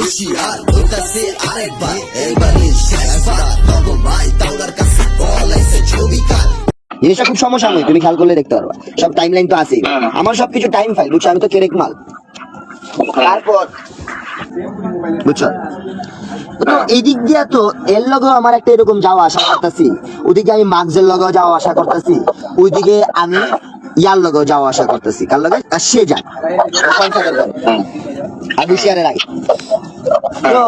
হুঁশিয়ার হইতাছে আরেকবার এবারে শেষবার তবে ভাই তাওলার কাছে বলাইছে ছবি কার জিনিসটা খুব সমসাময়িক, তুমি খেয়াল করলে দেখতে পারবা। সব টাইম লাইন তো আছেই, আমার সবকিছু টাইম ফাইল, বুঝছো? আমি তো কেরেক মাল। তারপর বুঝছো তো এই দিক দিয়া তো এর লগেও আমার একটা এরকম যাওয়া আশা করতেছি, ওদিকে আমি মার্কসের লগেও যাওয়া আশা করতেছি, ওইদিকে আমি ইয়ার লগেও যাওয়া আশা করতেছি। কার লগে? আর সে যায় আমি শেয়ারের আগে তো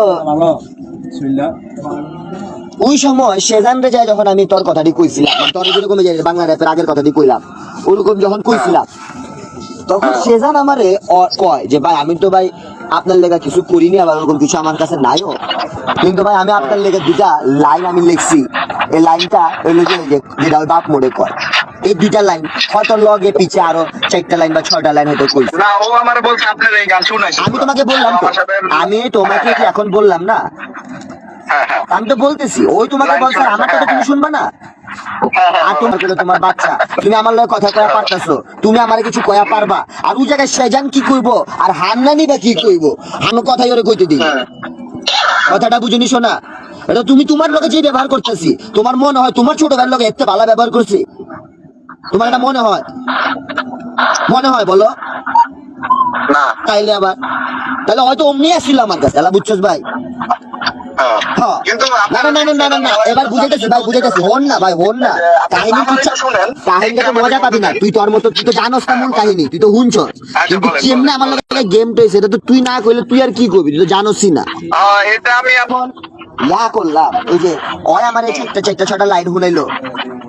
ওই সময় সেজানরে যায় যখন আমি তোর কথাটি কইছিলাম, তোর যেরকম বাংলা র্যাপের আগের কথাটি কইলাম, ওরকম যখন কইছিলাম তখন সেজান আমারে কয় যে ভাই আমি তো ভাই আপনার লেগা কিছু করিনি, আবার ওরকম কিছু আমার কাছে নাইও, কিন্তু ভাই আমি আপনার লেগে দুটা লাইন আমি লিখছি। এই লাইনটা যেটা ওই বাপ মোড়ে কয়, এই দুইটা লাইন হয়তো লগে পিছে আরো 4টা লাইন বা 6টা লাইন হয়তো কইছি। না ও আমারে বলছে আপনার এই গান শুনাইছে। আমি তোমাকে বললাম তো, আমি তোমাকে কি এখন বললাম না? আমি তো বলতেছি ওই তোমাকে বলছে, আমার কথা তুমি শুনবা না? আর তোমার পেলে তোমার বাচ্চা, তুমি আমার লগে কথা কয়া পারতেছো, তুমি আমার কিছু কয়া পারবা? আর ওই জায়গায় সেজান কি কইবো আর হান্নানি বা কি কইবো, আমি কথাই ওরে কইতে দিই। কথাটা বুঝুনি শোনা, এটা তুমি তোমার লগে যে ব্যবহার করতেছি, তোমার মনে হয় তোমার ছোট ভাইয়ের লগে এত ভালো ব্যবহার করছি? তোমার এটা মনে হয়? মনে হয় বলো? না তাইলে আবার তাহলে হয়তো অমনি আসছিল আমার কাছে, বুঝছস ভাই? কিন্তু না না না না না না, এবার বুঝাইতেছি ভাই, বুঝাইতেছি। হন না ভাই, হন না, কাহিনীটা মজা পাবি না তুই। তোর মতো তুই তো জানোস না মূল কাহিনী, তুই তো হুনছ, কিন্তু কেমনে আমার লাগে গেমটা হয়েছে এটা তো তুই না কইলে তুই আর কি করবি, তুই তো জানোসই না। এটা আমি এখন ইয়া করলাম ওই যে ওই আমার 4টা লাইন হুনাইলো,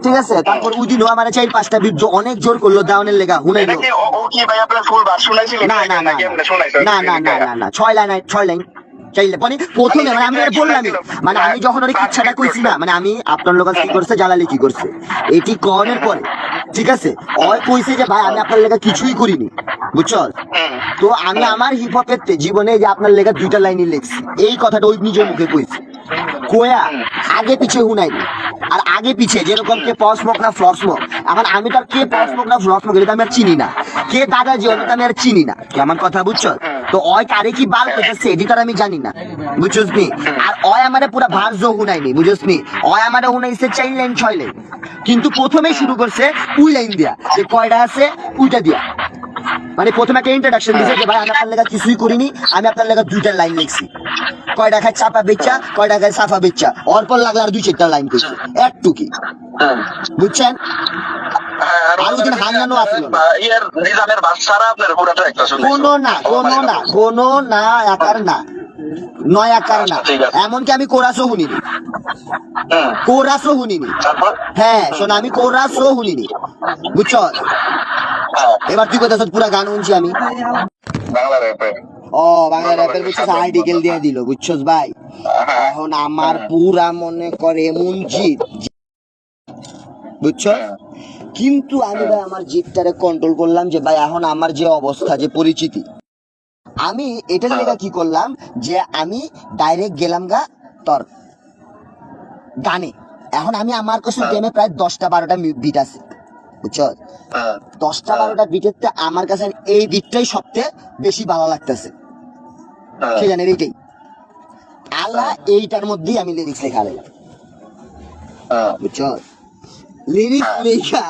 ঠিক আছে? তারপর ওই দিনও আমার 4-5টা বিট অনেক জোর করলো দাউনের লেগা হুনাইলো। ও কি ভাই আপনার ফুল বার শুনাইছিলেন? না না না না না না না না 6 লাইন চাইলে মানে প্রথমে মানে আমি আর বললাম, মানে আমি যখন ওর ইচ্ছাটা কইছি না, মানে আমি আপনার লোক কি করছে, জালালি কি করছে এটি কনের পরে, ঠিক আছে? ওই কইছে যে ভাই আমি আপনার লেগা কিছুই করিনি, বুঝছো? তো আমি আমার হিপ হপের জীবনে যে আপনার লেগা 2টা লাইনই লিখছি, এই কথাটা ওই নিজের মুখে কইছি। কোয়া আগে পিছে হুনাইনি, আর আগে পিছে যেরকম কে পস স্মোক না ফ্লর স্মোক, এখন আমি তার কে পস স্মোক না ফ্লর স্মোক এটা আমি আর চিনি না, কে দাদাজি ওটা আমি আর চিনি না, কি আমার কথা বুঝছো? তো ওই কারে কি বাল পেতেছে এডিটার আমি জানি না, বুঝছস নি? আর ওই আমারে পুরো ভার্জ হুনাইনি, বুঝছস নি? ওই আমারে হুনাইছে 4 লাইন 6 লাইন, কিন্তু প্রথমেই শুরু করছে ওই লাইন দিয়া, যে কয়টা আছে ওইটা দিয়া, মানে প্রথমে একটা ইন্ট্রোডাকশন দিছে যে ভাই আমি আপনার লেগা কিছুই করিনি, আমি আপনার লেগা 2টা লাইন লিখছি। কয়টা খায় চাপা বেচা, কয়টা খায় সাফা বেচা, অল্প লাগলে আর 2-4টা লাইন কইছে একটু কি, বুঝছেন? আর ওদিন হান্নানো আসলো না, কোনো না একার না, নয় আকার না, এমনকি আমি কোরাসও শুনিনি, কোরাসও শুনিনি। হ্যাঁ শোনা, আমি কোরাসও শুনিনি, বুঝছ? এবার তুই কোথাও পুরা গান শুনছি আমি বাংলা র্যাপে। ও বাংলা র্যাপের বুঝছিস আর্টিকেল দিয়ে দিল, বুঝছস ভাই? এখন আমার পুরা মনে করে এমন জিত, বুঝছো? কিন্তু আমি ভাই আমার জিতটারে কন্ট্রোল করলাম, যে ভাই এখন আমার যে অবস্থা, যে পরিচিতি, আমি এটার লেগা কি করলাম, যে আমি ডাইরেক্ট গেলাম গা তোর গানে। এখন আমি আমার কাছে গেমে প্রায় 10টা-12টা বিট আছে, বুঝছো? 10টা-12টা বিটের আমার কাছে এই বিটটাই সবচেয়ে বেশি ভালো লাগতেছে, সে জানের এইটাই আল্লাহ, এইটার মধ্যেই আমি লিরিক্স লেখা লাগলাম, বুঝছো? লিরিক্স লেখা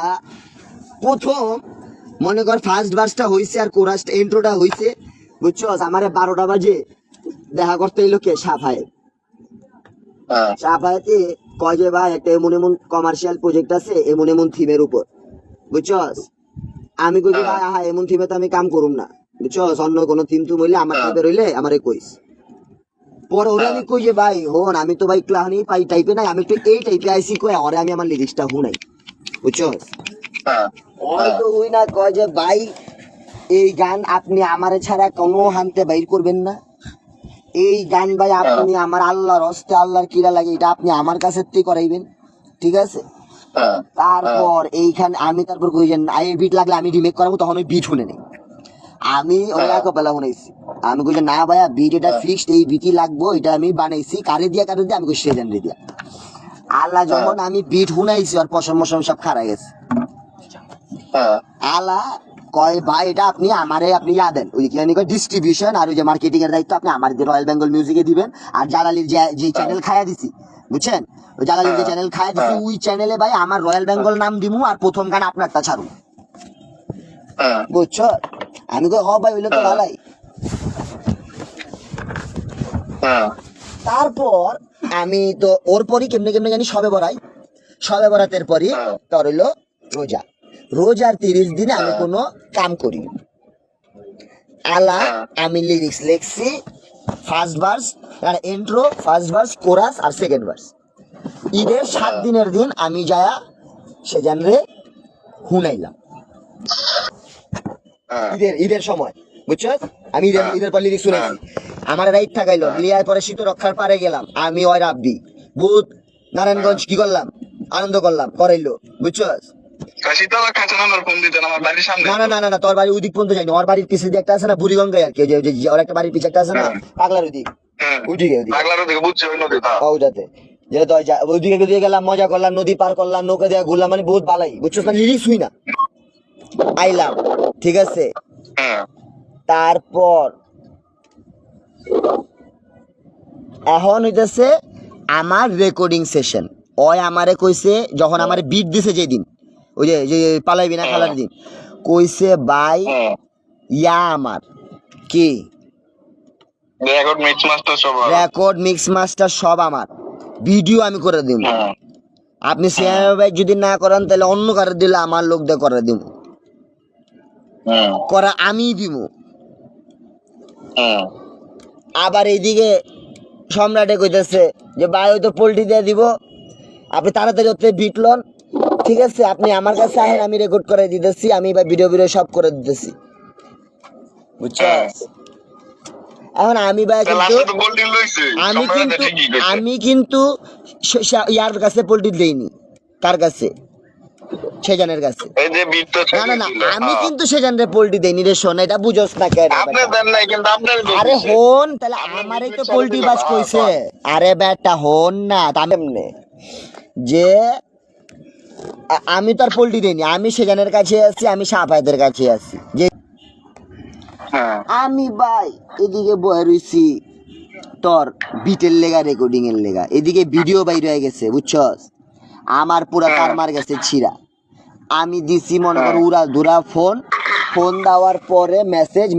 প্রথম মনে কর ফার্স্ট ভার্সটা হইছে আর কোরাসটা ইন্ট্রোটা হইছে, বুঝছো? আমারে 12টা বাজে দেখা করতে এলো কে সাফায়ে, সাফায়েতে কয় যে ভাই একটা এমন এমন কমার্শিয়াল প্রজেক্ট আছে এমন এমন থিমের উপর, বুঝছো? আমি কই ভাই হ্যাঁ এমন থিমে তো আমি কাম করুম না, বুঝছো? অন্য কোনো থিম তুমি হইলে আমার টাইপের হইলে আমারে কইস। পরে ওরে আমি কই যে ভাই হন আমি তো ভাই ক্লাহনি পাই টাইপে নাই, আমি একটু এই টাইপে আইসি কই ওরে আমি আমার লিরিক্সটা হুনাই, বুঝছো? হয়তো ওই না কয় যে ভাই এই গান আপনি আমারে ছাড়া কোনো হানতে বাইর করবেন না, এই গান ভাই আপনি আমার আল্লাহর হস্তে আল্লাহর কিরা লাগে এটা আপনি আমার কাছে থেকে করাইবেন, ঠিক আছে? তারপর এইখানে আমি তারপর কই যে এই বিট লাগলে আমি রিমেক করাবো, তখন ওই বিট শুনে নেই, আমি ওই কপেলা শুনেছি, আমি কই যে না ভাইয়া বিট এটা ফিক্সড, এই বিটই লাগবো, এটা আমি বানাইছি, কারে দিয়া আমি কই সেজান রে দিয়া। আল্লাহ যখন আমি বিট শুনাইছি আর পশম মশম সব খারাই গেছে, আল্লাহ কয় ভাই এটা আপনি আমারে আপনি ইয়া দেন, ওই কি জানি কয় ডিস্ট্রিবিউশন আর ওই যে মার্কেটিং এর দায়িত্ব আপনি আমার রয়্যাল বেঙ্গল মিউজিকে দিবেন। আর জালালির যে চ্যানেল খায়া দিছি, বুঝছেন, ওই জালালির যে চ্যানেল খায়া দিছি ওই চ্যানেলে ভাই আমার রয়্যাল বেঙ্গল নাম দিমু আর প্রথম গান আপনারটা ছাড়ু, বুঝছো। আমি কই হ ভাই হইলে তো ভালাই। তারপর আমি তো ওর পরই কেমনে কেমনে জানি সবে বরাই, সবে বরাতের পরই তোর হইলো রোজা। রোজার 30 দিনে আমি কোনো কাম করি আলা, আমি লিরিক্স লিখছি, ফার্স্ট ভার্স আর ইন্ট্রো, ফার্স্ট ভার্স, কোরাস আর সেকেন্ড ভার্স। ঈদের 7 দিনের দিন আমি যায়া সে জানরে হুনাইলাম ঈদের সময়, বুঝছো। আমি ঈদের পর লিরিক্স শুনেছি, আমার রাইট থাকাইলো লিয়ার পরে শীত রক্ষার পারে গেলাম আমি, ওই রাব্বি বুধ নারায়ণগঞ্জ কি করলাম, আনন্দ করলাম করাইলো, বুঝছো। না না না না না, তোর বাড়ি ওইদিক পর্যন্ত যাইনি, ওর বাড়ির পিছিয়ে একটা আছে না বুড়িগঙ্গায় আর কি, ওর একটা বাড়ির পিছিয়ে একটা আছে না পাগলার ওইদিক, ওইদিকে ওইটাতে যেটা ওইদিকে দিয়ে গেলাম, মজা করলাম, নদী পার করলাম, নৌকা দিয়ে ঘুরলাম, মানে বহুত ভালাই, বুঝছো না। লিরিক্স শুই না আইলাম, ঠিক আছে। তারপর এখন হইতেছে আমার রেকর্ডিং সেশন। ওই আমারে কইছে যখন আমারে বিট দিছে যেদিন, ওই যে পালাইবি না খেলার দিন, কইছে ভাই ইয়া আমার কি রেকর্ড মিক্স মাস্টার সব আমার, ভিডিও আমি করে দিব, আপনি সিএম ভাই যদি না করেন তাহলে অন্য কারো দিলে আমার লোক দিয়ে করে দিব, করা আমি দিব। আবার এইদিকে সম্রাটে কইতেছে যে ভাই ওই তো পোল্ট্রি দিয়ে দিব, আপনি তাড়াতাড়ি ওতে বিট লন, ঠিক আছে, আপনি আমার কাছে আহেন, আমি রেকর্ড করে দিতেছি, আমি ভাই ভিডিও সব করে দিতেছি, বুঝছো। এখন আমি ভাই আমি কিন্তু ইয়ার কাছে পোল্ট্রি দেইনি, কার কাছে, সেজানের কাছে। না না না, আমি কিন্তু সেজানের পোল্ট্রি দেইনি রে, শোন এটা বুঝোস না কেন। আরে হন তাহলে আমারই তো পোল্ট্রি বাজ কইছে, আরে বেটা হন না তামনে যে আমি তো আর পোল্ট্রি দেইনি, আমি সেজানের কাছে আছি, আমি সাফায়েতের কাছে আছি, যে আমি ভাই এদিকে বয়ে রইছি তোর বিটের লেগা, রেকর্ডিং এর লেগা, এদিকে ভিডিও বাইরে হয়ে গেছে, বুঝছস, আমার পুরা তার মার গেছে ছিড়া। আমি দিছি মনে কর উড়া ধুরা ফোন দেওয়ার পরে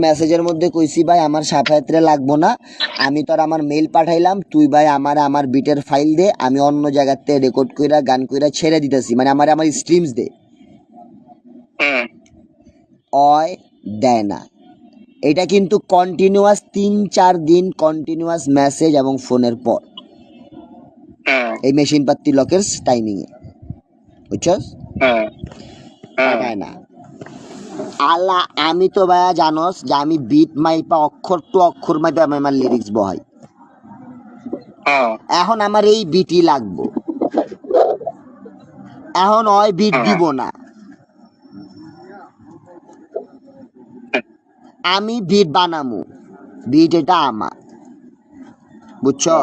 মেসেজের মধ্যে কইছি ভাই আমার সাফায়াতরে লাগবো না, আমি তোর আমার মেইল পাঠাইলাম, তুই ভাই আমার বিটের ফাইল দে, আমি অন্য জায়গাতে রেকর্ড কইরা গান কইরা ছেড়ে দিতেছি, মানে আমার স্ট্রিমস দে। অয় দেয় না, এটা কিন্তু কন্টিনিউয়াস 3-4 দিন কন্টিনিউয়াস মেসেজ এবং ফোনের পর এই মেশিন পাত্তি লকের টাইমিং এ, বুঝছস। না আল্লাহ, আমি তো ভাইয়া জানোস যে আমি বিট মাইপা অক্ষর টু অক্ষর মাইপা আমি আমার লিরিক্স বহাই। এখন আমার এই বিটই লাগবো, এখন ওই বিট দিব না, আমি বিট বানামু, বিট এটা আমার, বুঝছো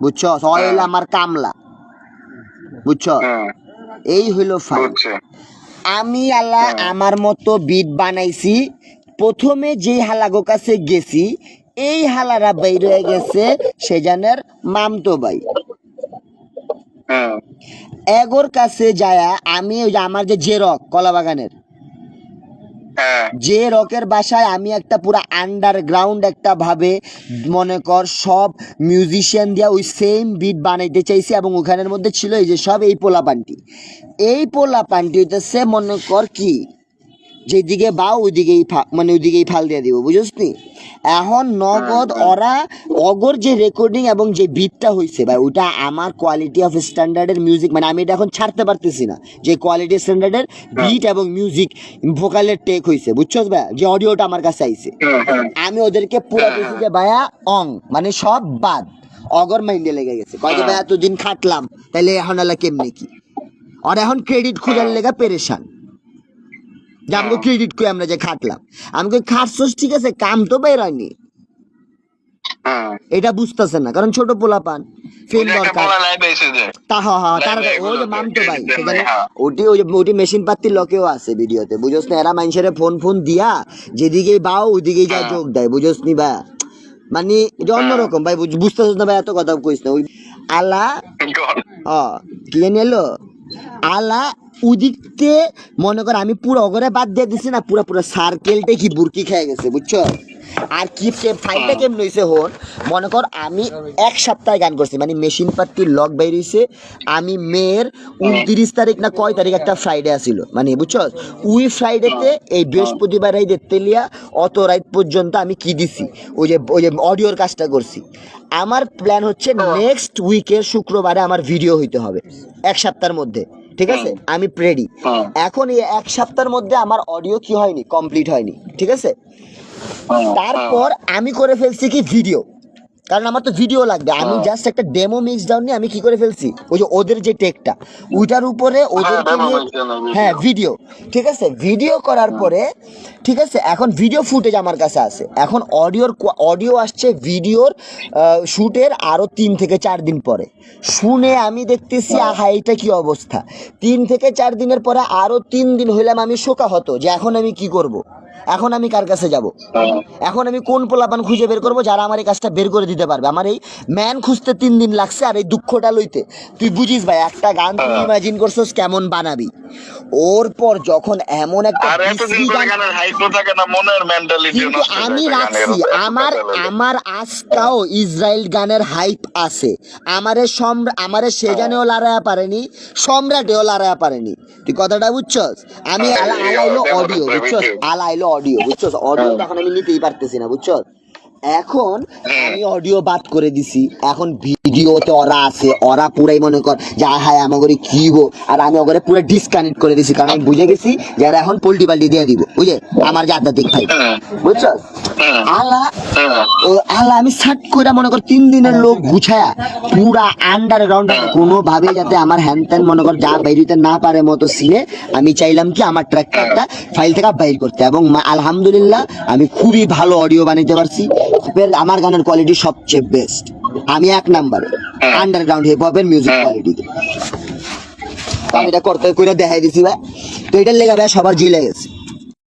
বুঝছো, ওই হইলো আমার কামলা, বুঝছো, এই হইলো ফাইল। আমি আল্লাহ আমার মতো বিট বানাইছি, প্রথমে যে হালাগো কাছে গেছি এই হালারা বাইর হয়ে গেছে সেজানের মামতো ভাই, এগোর কাছে যায়া আমি ওই যে আমার যে রক কলাবাগানের যে রকের বাসায় আমি একটা পুরা আন্ডারগ্রাউন্ড একটা ভাবে মনে কর সব মিউজিশিয়ান দিয়া ওই সেম বিট বানাইতে চাইছি, এবং ওখানের মধ্যে ছিল এই যে সব এই পোলাপানটি হইতেছে মনে কর কি যেদিকে বা ওইদিকেই মানে ওইদিকেই ফাল দিয়ে দিব, বুঝছিস নি। এখন নগদ ওরা অগর যে রেকর্ডিং এবং যে বিটটা হয়েছে ভাই ওটা আমার কোয়ালিটি অফ স্ট্যান্ডার্ডের মিউজিক, মানে আমি এটা এখন ছাড়তে পারতেছি না, যে কোয়ালিটি স্ট্যান্ডার্ডের বিট এবং মিউজিক ভোকালের টেক হয়েছে, বুঝছস ভাই, যে অডিওটা আমার কাছে আইছে, আমি ওদেরকে পুরো বলছি যে ভাইয়া মানে সব বাদ, অগর মাইন্ডে লেগে গেছে, কয় যে ভাইয়া এতদিন খাটলাম তাহলে এখন আলা কেমনি কি, আর এখন ক্রেডিট খোঁজার লেগা পেরেশান, যে আমাকে ক্রেডিট করে আমরা যে খাটলাম, আমি কই খাটছস ঠিক আছে, কাম তো বের হয়নি, এটা বুঝতেছেন না, কারণ ছোট পোলা পান ফেম দরকার তা। হ্যাঁ তার ওই যে মামতো ভাই সেখানে ওটি মেশিন পাতির লকেও আছে ভিডিওতে, বুঝোস না? এরা মানুষের ফোন দিয়া যেদিকেই বাও ওইদিকেই যা যোগ দেয়, বুঝোস নি ভাই? মানে এটা অন্যরকম ভাই, বুঝতেছিস না ভাই? এত কথা কইস না। ওই আলা কি জানি এলো আলা উদিকতে মনে কর আমি পুরো অগরে বাদ দিয়ে দিছি না, পুরো সার্কেলটা কি বুরকি খেয়ে গেছে, বুঝছো? আর কি ফাইলটা কেমন হয়েছে হন, মনে কর আমি 1 সপ্তাহ গান করছি, মানে মেশিন পাতির লক বেরিয়েছে। আমি মেয়ের 29 তারিখ না কয় তারিখ একটা ফ্রাইডে আসিল, মানে বুঝছো? ওই ফ্রাইডেতে এই বৃহস্পতিবার রাইত তেলিয়া অত রাইত পর্যন্ত আমি কি দিছি, ওই যে অডিওর কাজটা করছি। আমার প্ল্যান হচ্ছে নেক্সট উইকের শুক্রবারে আমার ভিডিও হইতে হবে 1 সপ্তাহের মধ্যে, ঠিক আছে? আমি রেডি। এখন এই 1 সপ্তাহের মধ্যে আমার অডিও কি হয়নি, কমপ্লিট হয়নি, ঠিক আছে? তারপর আমি করে ফেলছি কি ভিডিও, কারণ আমার তো ভিডিও লাগবে। আমি জাস্ট একটা ডেমো মিক্স ডাউন নিয়ে আমি কি করে ফেলছি, ওই যে ওদের যে টেকটা ওইটার উপরে ওদেরকে নিয়ে হ্যাঁ ভিডিও, ঠিক আছে? ভিডিও করার পরে ঠিক আছে, এখন ভিডিও ফুটেজ আমার কাছে আছে। এখন অডিও আসছে ভিডিওর শ্যুটের আরও 3 থেকে 4 দিন পরে। শুনে আমি দেখতেছি আহা এইটা কি অবস্থা। 3 থেকে 4 দিনের পরে আরও 3 দিন হইলাম আমি শোকা হতো যে এখন আমি কি করব, এখন আমি কার কাছে যাব, এখন আমি কোন পোলাপান খুঁজে বের করবো যারা আমার এই কাজটা বের করে দিতে পারবে। আমার এই ম্যান খুঁজতে 3 দিন লাগছে, আর এই দুঃখটা লইতে তুই বুঝিস ভাই, একটা গান তুই ইমাজিন করছস কেমন বানাবি। ওর পর যখন এমন একটা কিন্তু আমি রাখছি, আমার আজকাও ইসরায়েল গানের হাইপ আছে। আমারে সেজানেও লড়াইয়া পারেনি, সম্রাটেও লড়াইয়া পারেনি। তুই কথাটা বুঝছস? আমি আলাইলো অডিও, বুঝছস? আলাইলো অডিও, বুঝছস? অডিও তখন আমি নিতেই পারতেছি না, বুঝছস? এখন আমি অডিও বাদ করে দিছি, এখন ভিডিওতে ওরা আছে, ওরা পুরাই মনে কর যে হায় আমাকে কি গো, আর আমি ওকে পুরো ডিসকানেক্ট করে দিছি, কারণ আমি বুঝে গেছি যারা এখন পোল্টি পাল্টি দিয়ে দিব, বুঝে আমার জাতটা দেখ ভাই, বুঝছো? আলা আমি সাট করে মনে কর 3 দিনের লোক গুছায়া পুরা আন্ডারগ্রাউন্ড কোনোভাবে যাতে আমার হ্যান ত্যান মনে কর যা বাইরিতে না পারে মতো সিনে আমি চাইলাম কি আমার ট্র্যাকটা ফাইল থেকে বাইর করতে, এবং আলহামদুলিল্লাহ আমি খুবই ভালো অডিও বানাইতে পারছি। আমার গানের কোয়ালিটি সবচেয়ে বেস্ট, আমি 1 নাম্বারে আন্ডারগ্রাউন্ড হিপ হপের মিউজিক কোয়ালিটিতে। আমি এটা করতে করে দেখাই দিছি ভাই, তো এটার লেগে ভাই সবার জি লেগেছে।